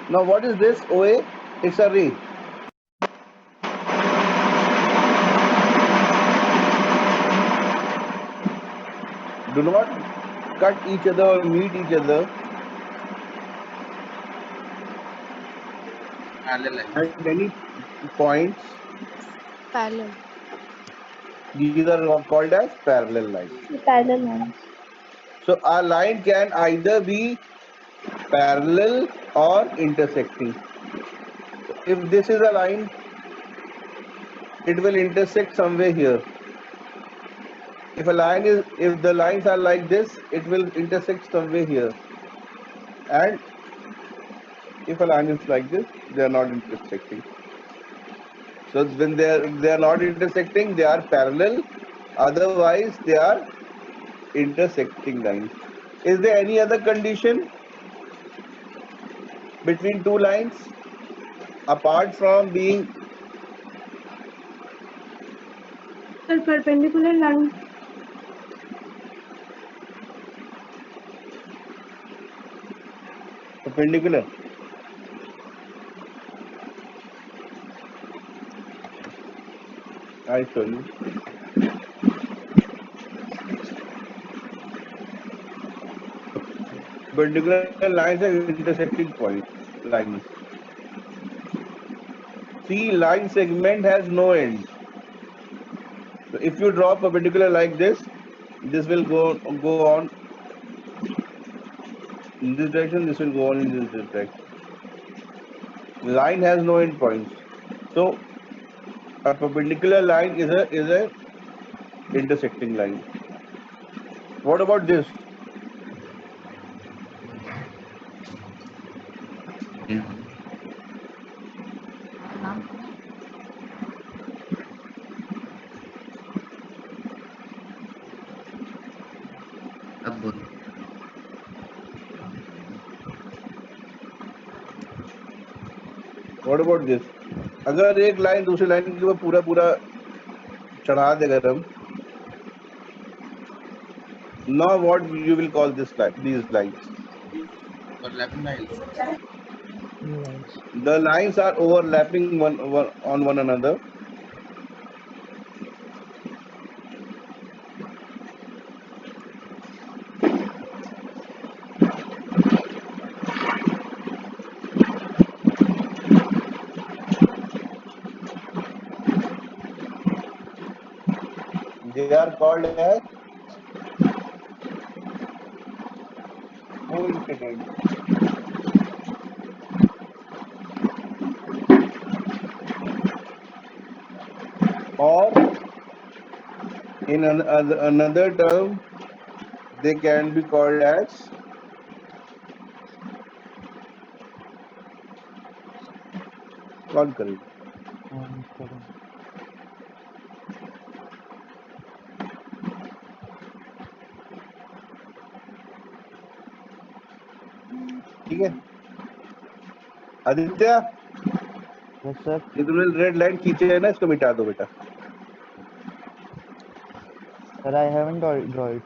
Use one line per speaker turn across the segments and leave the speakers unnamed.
Now what is this OA? It's a ray. Do not cut each other or meet each other at any points.
Parallel.
These are called as parallel lines.
Parallel lines.
So a line can either be parallel or intersecting. If this is a line, it will intersect somewhere here. If the lines are like this, it will intersect somewhere here. And if a line is like this, they are not intersecting. So when they are not intersecting, they are parallel. Otherwise, they are intersecting lines. Is there any other condition between two lines apart from being
Sir, perpendicular line.
perpendicular? I show you. Perpendicular lines are intersecting points, lines. See, line segment has no end. So if you draw a perpendicular like this will go on in this direction, this will go on in this direction. Line has no end points. So a perpendicular line is a intersecting line. What about this?
अब बोलो
What about this? अगर एक line दूसरी line के ऊपर पूरा चढ़ा देगा हम, now what you will call this line, these lines?
overlapping lines.
The lines are overlapping on one another. They are called as coincident. Or in another term, they can be called as concurrent. ठीक है Aditya,
Yes, sir.
ये तुमने red line खींचे है ना, इसको मिटा दो बेटा.
Sir, I haven't draw it.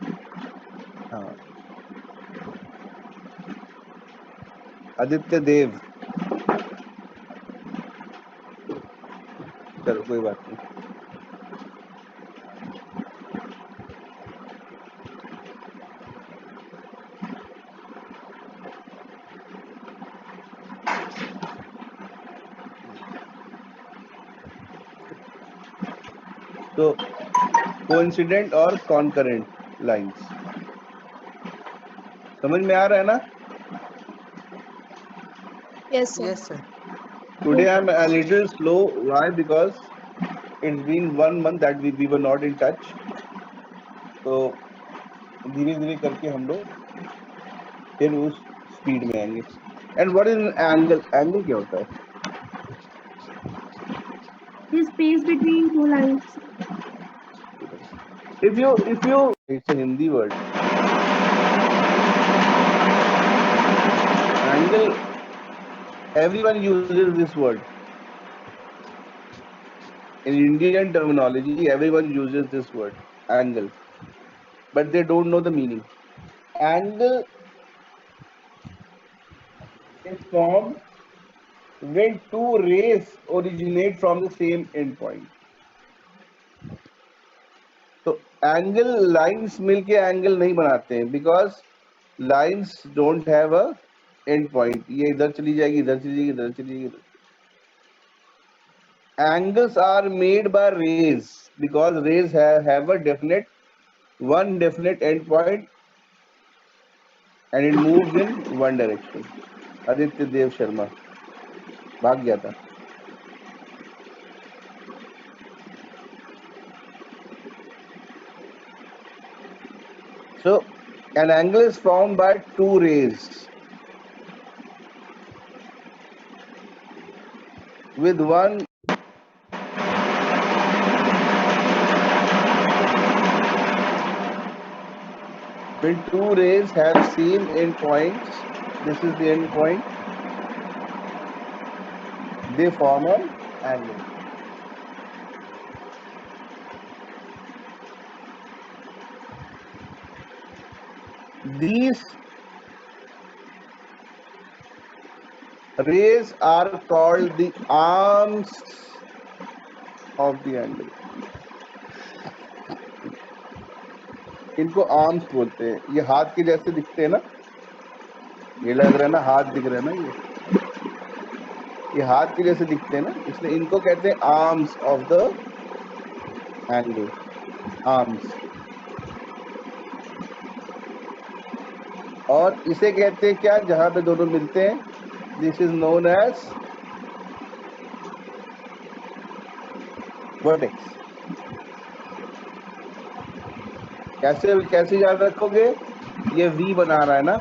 हाँ, आदित्य देव. चलो कोई बात नहीं. तो कोइंसिडेंट और कॉन्करेंट लाइंस समझ में आ रहा है ना?
Yes, sir.
Yes, sir.
Today I'm a little slow. Why? Because it's been 1 month that we were not in touch. तो धीरे धीरे करके हम लोग फिर उस स्पीड में आएंगे. And what is angle? Angle क्या होता है?
The space between two lines.
If you it's a Hindi word. Angle, everyone uses this word. In Indian terminology, everyone uses this word, angle, but they don't know the meaning. Angle is formed when two rays originate from the same endpoint. तो angle lines मिलके angle नहीं बनाते हैं because lines don't have a and point. ये इधर चली जाएगी, इधर चली जाएगी, इधर चली जाएगी. Angles are made by rays because rays have a definite one definite end point and it moves in one direction. Aditya Dev Sharma भाग गया था. So an angle is formed by two rays with one when two rays have same end points. This is the end point. They form an angle. These rays are called the arms of the angle. इनको arms बोलते हैं. ये हाथ के जैसे दिखते हैं ना, ये लग रहा है ना हाथ दिख रहा है ना, ये हाथ के जैसे दिखते हैं ना, इसलिए इनको कहते हैं arms of the angle. Arms. और इसे कहते हैं क्या, जहां पे दोनों मिलते हैं, this is known as vertex. कैसे कैसे याद रखोगे, ये वी बना रहा है ना,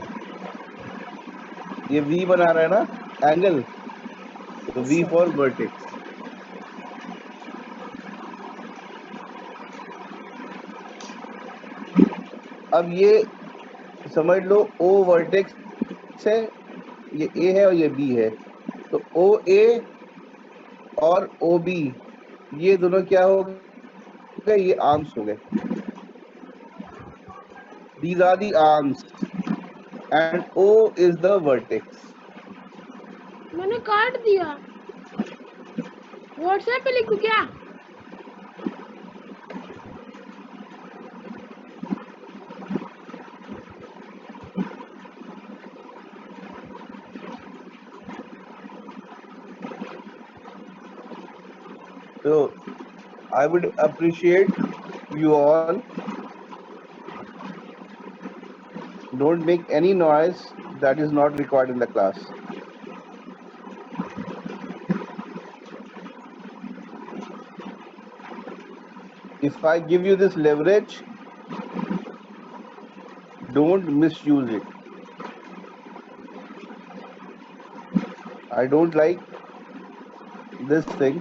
ये वी बना रहा है ना एंगल, तो वी फॉर वर्टेक्स. अब ये समझ लो ओ वर्टेक्स है, ये ए है और ये बी है, तो ओ ए और ओ बी ये दोनों क्या हो गए, ये आर्म्स हो गए. These are the arms and O is the vertex.
मैंने काट दिया. व्हाट्सएप पे लिखूं क्या?
So I would appreciate you all. Don't make any noise that is not required in the class. If I give you this leverage, don't misuse it. I don't like this thing.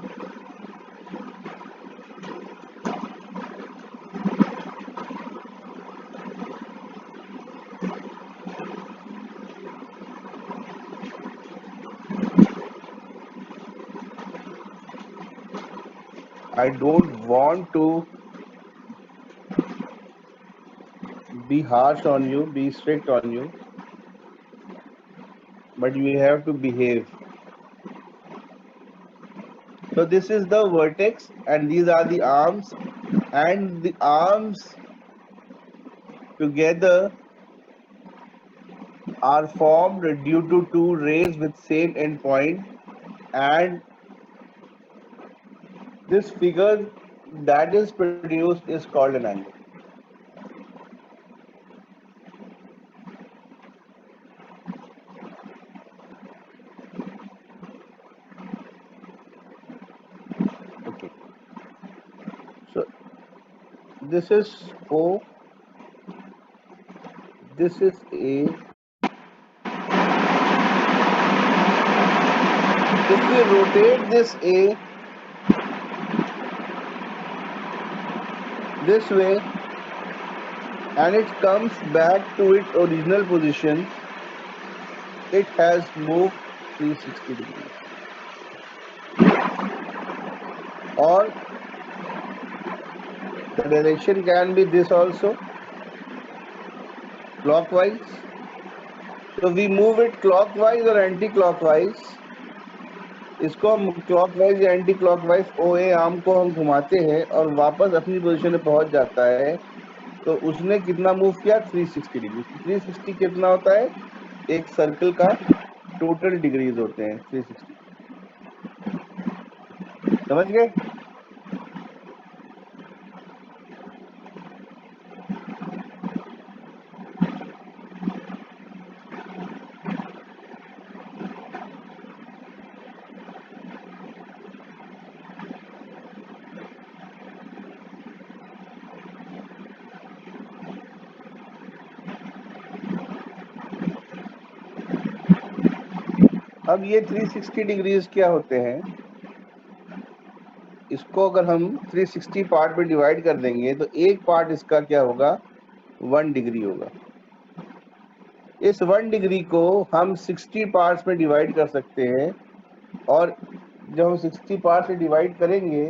I don't want to be harsh on you, be strict on you, but you have to behave. So this is the vertex and these are the arms, and the arms together are formed due to two rays with same end point, and this figure that is produced is called an angle. Okay. So this is O, this is A. If we rotate this A this way and it comes back to its original position, it has moved 360 degrees. Or the direction can be this also, clockwise. So we move it clockwise or anti-clockwise. इसको हम clockwise या anti clockwise OA arm को हम घुमाते हैं और वापस अपनी पोजीशन में पहुंच जाता है, तो उसने कितना मूव किया? 360 डिग्री। 360 कितना होता है? एक सर्कल का टोटल डिग्रीज होते हैं 360। समझ गए? अब ये 360 डिग्रीज क्या होते हैं? इसको अगर हम 360 पार्ट में डिवाइड कर देंगे तो एक पार्ट इसका क्या होगा? 1 डिग्री होगा। इस 1 डिग्री को हम 60 पार्ट्स में डिवाइड कर सकते हैं, और जब हम 60 पार्ट में डिवाइड करेंगे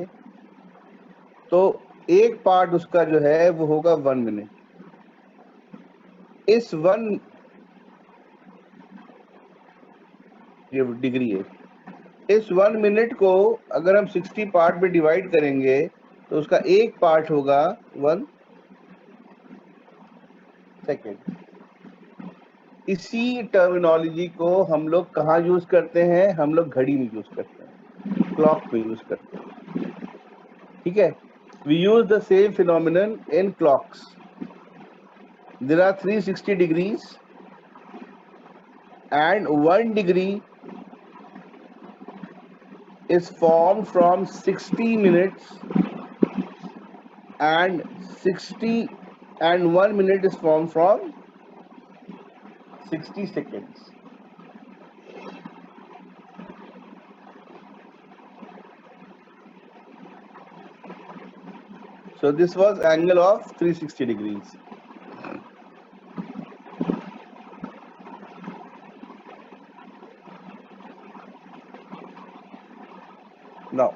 तो एक पार्ट उसका जो है वो होगा 1 मिनट। इस 1 डिग्री है, इस 1 मिनट को अगर हम 60 पार्ट में डिवाइड करेंगे तो उसका एक पार्ट होगा 1 सेकेंड। इसी टर्मिनोलॉजी को हम लोग कहाँ यूज करते हैं? हम लोग घड़ी में यूज करते हैं, क्लॉक में यूज करते हैं। ठीक है, we use the same phenomenon in clocks. There are 360 degrees and 1 degree is formed from 60 minutes, and 1 minute is formed from 60 seconds. So this was angle of 360 degrees. Now,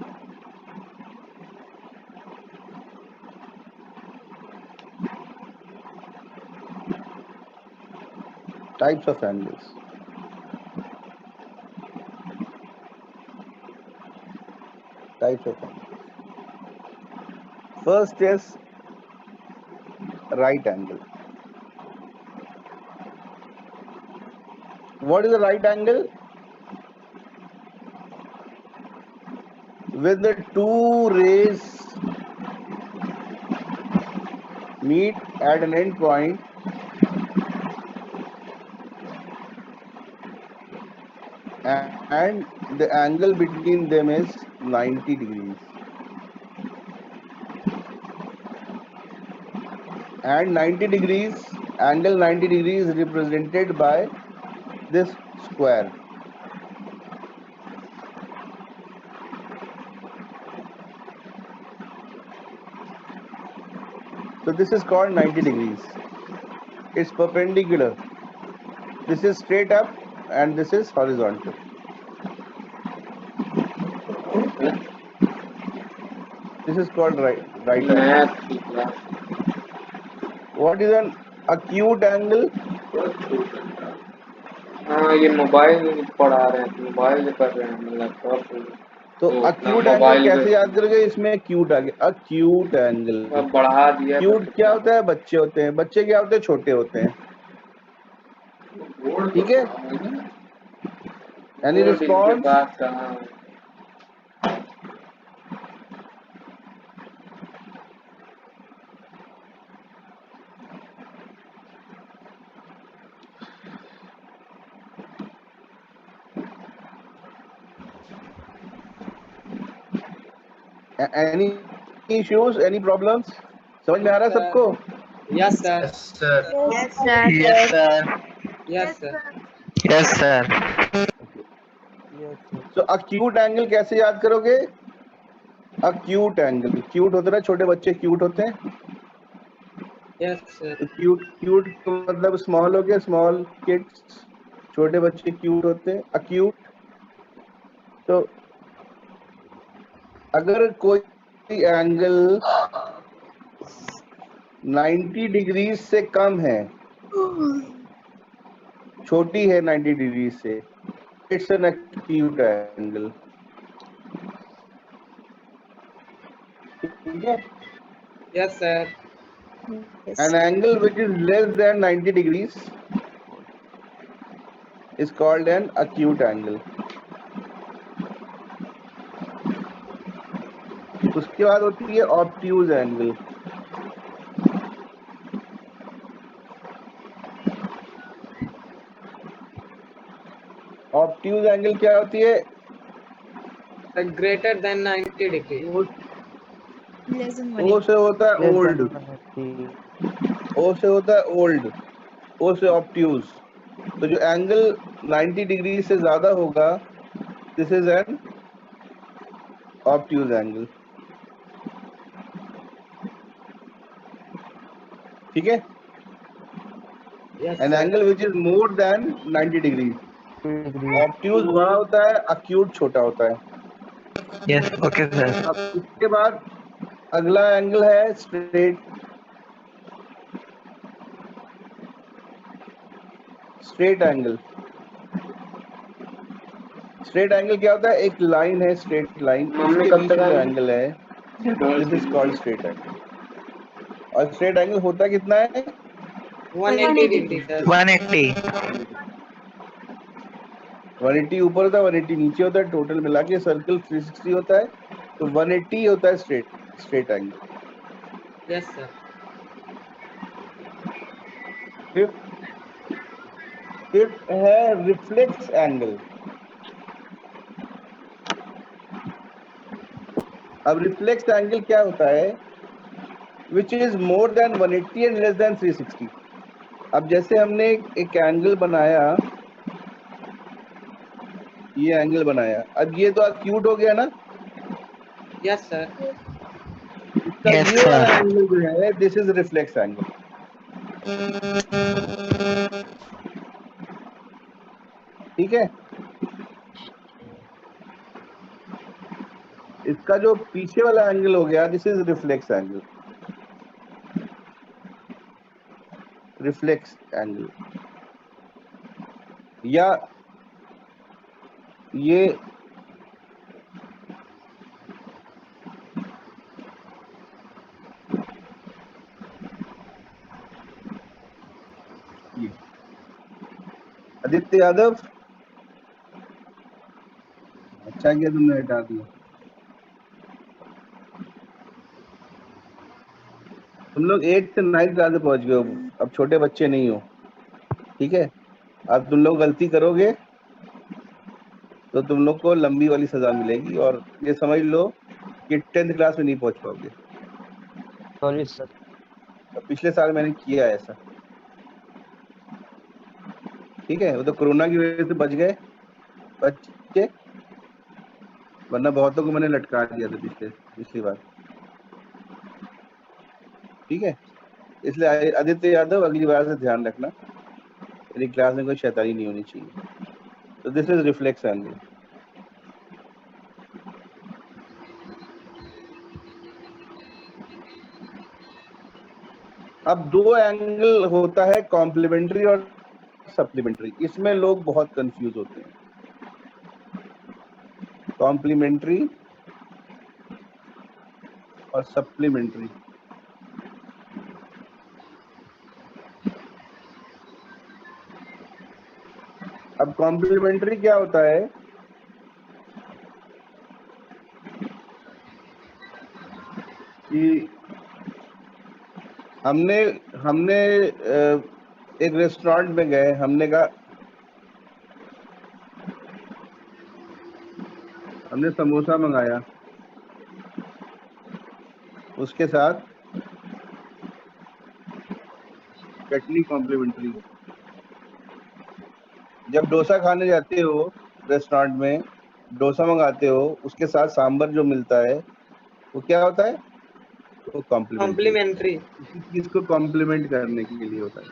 types of angles. Types of angles. First is right angle. What is a right angle? When the two rays meet at an end point, and the angle between them is 90 degrees. And 90 degrees, angle 90 degrees is represented by this square. So this is called 90 degrees. It's perpendicular. This is straight up and this is horizontal. This is called right angle. What is an acute angle?
हाँ ये mobile पढ़ा रहे हैं, mobile कर रहे हैं, laptop.
तो acute angle कैसे याद करोगे? इसमें acute आ गया, acute angle।
बढ़ा दिया।
acute क्या होता है? बच्चे होते हैं। बच्चे क्या होते हैं? छोटे होते हैं। ठीक है, any response? Any issues, any problems? समझ में आ रहा है सबको?
Yes sir.
Yes, sir.
Yes, sir.
Yes sir.
Yes, sir.
Yes, sir.
तो acute angle कैसे याद करोगे? acute angle, cute होते ना, छोटे बच्चे क्यूट होते हैं।
Yes sir.
तो क्यूट का मतलब स्मॉल हो गया, स्मॉल किड्स, छोटे बच्चे क्यूट होते हैं, acute। तो अगर कोई एंगल 90 डिग्री से कम है, छोटी है 90 डिग्री से, इट्स एन एक्यूट एंगल। ठीक है.
Yes, sir.
Yes.
An angle which is less than 90 degrees is called an acute angle. उसके बाद होती है ऑब्ट्यूज एंगल. ऑब्ट्यूज एंगल क्या होती है?
Greater than 90 degree.
Less than
ओ से होता है
Less
ओल्ड.
than 180.
ओ से होता है ओल्ड. ओ से ऑब्ट्यूज. तो जो एंगल 90 डिग्री से ज्यादा होगा, this is an obtuse angle. ठीक है.
Yes,
an
sir.
Angle which is more than 90 degree.
2
obtuse बड़ा होता है, अक्यूट छोटा होता है.
Yes, okay, sir.
अब इसके बाद अगला एंगल है straight. Straight angle. Straight angle क्या होता है? एक लाइन है, स्ट्रेट लाइन,
मम्मी
इसके
कब
बीच
तक
में जो
आएगी?
एंगल है, this is called straight angle. और स्ट्रेट एंगल होता कितना है?
180 degree, sir.
180.
180 ऊपर होता है, 180 नीचे होता है. टोटल मिला के सर्कल 360 होता है. तो 180 होता है straight angle.
Yes, sir.
Fifth है रिफ्लेक्स एंगल. अब रिफ्लेक्स एंगल क्या होता है? विच is more then 180 and less than 360. अब जैसे हमने एक एंगल बनाया, ये एंगल बनाया, अब ये तो अक्यूट हो गया ना.
Yes, sir.
इसका
Yes,
ये वाला
sir.
एंगल जो है, दिस इज रिफ्लेक्स एंगल. ठीक है. इसका जो पीछे वाला एंगल हो गया, this is reflex angle. Reflex angle. या ये आदित्य यादव, अच्छा किया तुमने हटा दिया. तुम लोग 8th से 9th क्लास में पहुंच गए हो, अब छोटे बच्चे नहीं हो. ठीक है. अब तुम लोग गलती करोगे तो तुम लोग को लंबी वाली सजा मिलेगी, और ये समझ लो कि 10th क्लास में नहीं पहुंच पाओगे.
Sorry, sir.
तो पिछले साल मैंने किया ऐसा. ठीक है. वो तो कोरोना की वजह से बच गए बच्चे, वरना बहुतों को मैंने लटका दिया था पिछली बार. ठीक है. इसलिए आदित्य यादव, अगली बार से ध्यान रखना, मेरी क्लास में कोई शैतानी नहीं होनी चाहिए. तो दिस इज रिफ्लेक्स एंगल. अब दो एंगल होता है, कॉम्प्लीमेंट्री और सप्लीमेंट्री. इसमें लोग बहुत कंफ्यूज होते हैं. कॉम्प्लीमेंट्री और सप्लीमेंट्री. अब कॉम्प्लीमेंट्री क्या होता है? कि हमने हमने एक रेस्टोरेंट में गए, हमने कहा, हमने समोसा मंगाया, उसके साथ चटनी कॉम्प्लीमेंट्री. जब डोसा खाने जाते हो रेस्टोरेंट में, डोसा मंगाते हो, उसके साथ सांबर जो मिलता है, वो क्या होता है? वो कॉम्प्लीमेंट्री.
Complimentary.
किसी चीज को कॉम्प्लीमेंट करने के लिए होता है.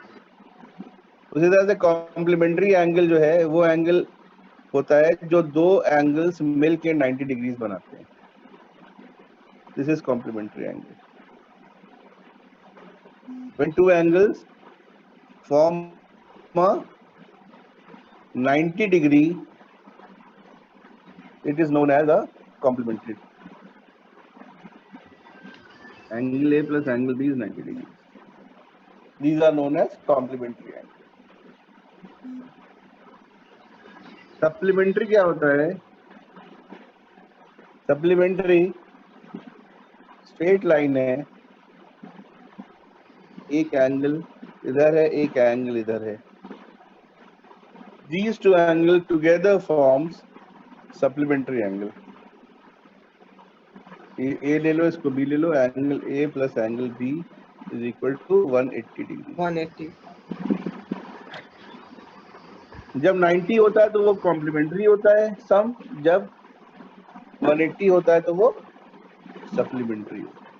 उसी तरह से कॉम्प्लीमेंट्री एंगल जो है, वो एंगल होता है जो दो एंगल्स मिल के 90 डिग्रीज बनाते हैं. This is complementary angle. When two angles form a 90 degree, it is known as a complementary. Angle A plus angle B is 90 degrees. These are known as complementary angles. Supplementary क्या होता है? Supplementary straight line है, एक angle इधर है, एक angle इधर है. These two angles together forms supplementary angle. ये A ले लो, इसको B ले लो, angle A plus angle B is equal to 180 डिग्री.
180.
जब 90 होता है तो वो कॉम्प्लीमेंट्री होता है सम, जब 180 होता है तो वो सप्लीमेंट्री होता है.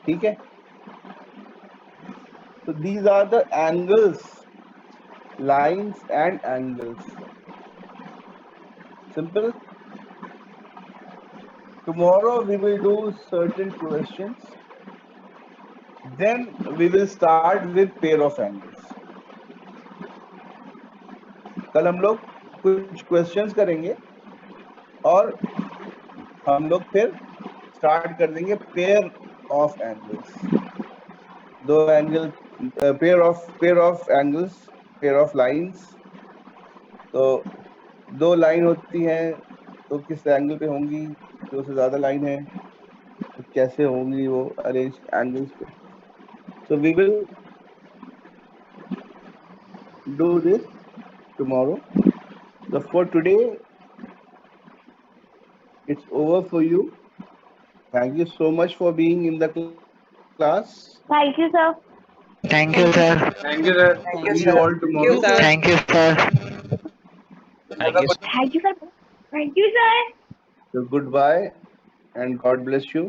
ठीक है. तो these are the angles, lines and angles. Simple. Tomorrow we will do certain questions. Then we will start with pair of angles. कल हम लोग कुछ questions करेंगे और हम लोग फिर start कर देंगे pair of angles. दो angle pair of angles, pair of lines. तो दो लाइन होती हैं तो किस एंगल पे होंगी, दो से ज्यादा लाइन है तो कैसे होंगी वो अरेंज एंगल्स पे. So we will do this tomorrow. So for today, it's over for you. Thank you so much for being in the class.
Thank you, sir.
Thank you, sir.
Thank you sir.
See you all tomorrow.
sir.
Thank you, sir.
Thank you, sir. Thank you, sir.
So goodbye and God bless you.